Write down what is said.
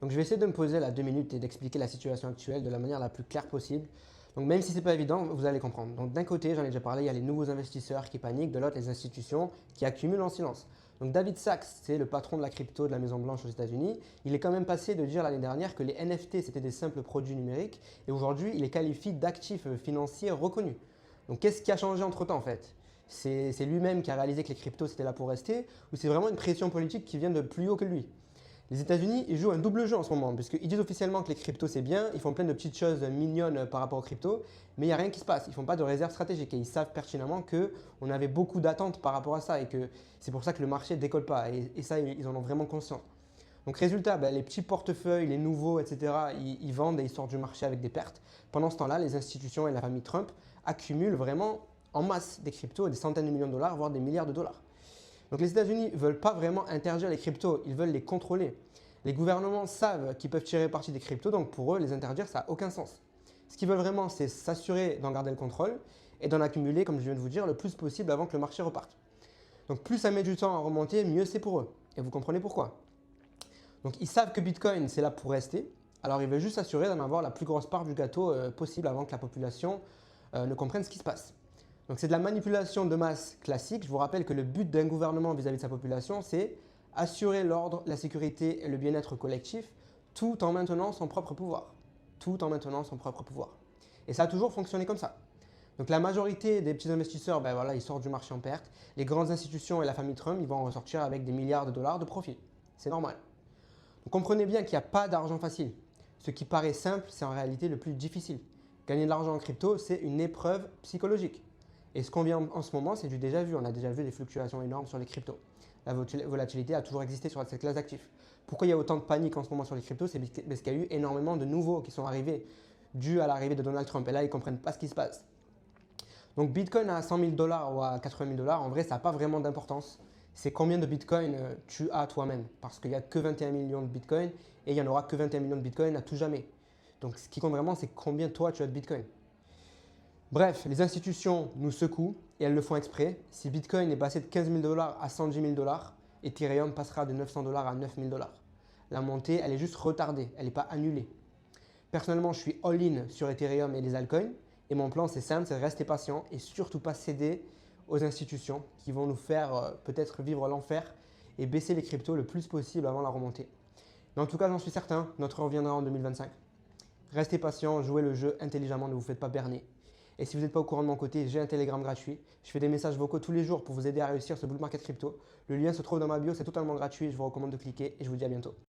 Donc je vais essayer de me poser là 2 minutes et d'expliquer la situation actuelle de la manière la plus claire possible. Donc même si ce n'est pas évident, vous allez comprendre. Donc d'un côté, j'en ai déjà parlé, il y a les nouveaux investisseurs qui paniquent, de l'autre les institutions qui accumulent en silence. Donc David Sachs, c'est le patron de la crypto de la Maison Blanche aux États-Unis. Il est quand même passé de dire l'année dernière que les NFT c'était des simples produits numériques et aujourd'hui il les qualifie d'actifs financiers reconnus. Donc qu'est-ce qui a changé entre-temps en fait? C'est lui-même qui a réalisé que les cryptos c'était là pour rester ou c'est vraiment une pression politique qui vient de plus haut que lui? Les États-Unis, ils jouent un double jeu en ce moment, puisqu'ils disent officiellement que les cryptos c'est bien, ils font plein de petites choses mignonnes par rapport aux cryptos, mais il n'y a rien qui se passe. Ils ne font pas de réserve stratégique et ils savent pertinemment qu'on avait beaucoup d'attentes par rapport à ça et que c'est pour ça que le marché ne décolle pas. Et ça, ils en ont vraiment conscience. Donc résultat, les petits portefeuilles, les nouveaux, etc., ils vendent et ils sortent du marché avec des pertes. Pendant ce temps-là, les institutions et la famille Trump accumulent vraiment en masse des cryptos, des centaines de millions de dollars, voire des milliards de dollars. Donc les États-Unis ne veulent pas vraiment interdire les cryptos, ils veulent les contrôler. Les gouvernements savent qu'ils peuvent tirer parti des cryptos, donc pour eux, les interdire, ça n'a aucun sens. Ce qu'ils veulent vraiment, c'est s'assurer d'en garder le contrôle et d'en accumuler, comme je viens de vous dire, le plus possible avant que le marché reparte. Donc plus ça met du temps à remonter, mieux c'est pour eux. Et vous comprenez pourquoi. Donc ils savent que Bitcoin, c'est là pour rester. Alors ils veulent juste s'assurer d'en avoir la plus grosse part du gâteau possible avant que la population ne comprenne ce qui se passe. Donc c'est de la manipulation de masse classique. Je vous rappelle que le but d'un gouvernement vis-à-vis de sa population, c'est assurer l'ordre, la sécurité et le bien-être collectif tout en maintenant son propre pouvoir. Tout en maintenant son propre pouvoir. Et ça a toujours fonctionné comme ça. Donc la majorité des petits investisseurs, voilà, ils sortent du marché en perte. Les grandes institutions et la famille Trump, ils vont en ressortir avec des milliards de dollars de profit. C'est normal. Donc comprenez bien qu'il n'y a pas d'argent facile. Ce qui paraît simple, c'est en réalité le plus difficile. Gagner de l'argent en crypto, c'est une épreuve psychologique. Et ce qu'on vit en ce moment, c'est du déjà vu. On a déjà vu des fluctuations énormes sur les cryptos. La volatilité a toujours existé sur cette classe d'actifs. Pourquoi il y a autant de panique en ce moment sur les cryptos? C'est parce qu'il y a eu énormément de nouveaux qui sont arrivés dû à l'arrivée de Donald Trump. Et là, ils ne comprennent pas ce qui se passe. Donc Bitcoin à 100 000 dollars ou à 80 000 dollars, en vrai, ça n'a pas vraiment d'importance. C'est combien de Bitcoin tu as toi-même. Parce qu'il n'y a que 21 millions de Bitcoin et il n'y en aura que 21 millions de Bitcoin à tout jamais. Donc ce qui compte vraiment, c'est combien toi tu as de Bitcoin. Bref, les institutions nous secouent et elles le font exprès. Si Bitcoin est passé de 15 000 dollars à 110 000 dollars, Ethereum passera de 900 dollars à 9 000 dollars. La montée, elle est juste retardée, elle n'est pas annulée. Personnellement, je suis all-in sur Ethereum et les altcoins. Et mon plan, c'est simple, c'est de rester patient et surtout pas céder aux institutions qui vont nous faire peut-être vivre l'enfer et baisser les cryptos le plus possible avant la remontée. Mais en tout cas, j'en suis certain, notre reviendra en 2025. Restez patient, jouez le jeu intelligemment, ne vous faites pas berner. Et si vous n'êtes pas au courant de mon côté, j'ai un Telegram gratuit. Je fais des messages vocaux tous les jours pour vous aider à réussir ce bull market crypto. Le lien se trouve dans ma bio, c'est totalement gratuit. Je vous recommande de cliquer et je vous dis à bientôt.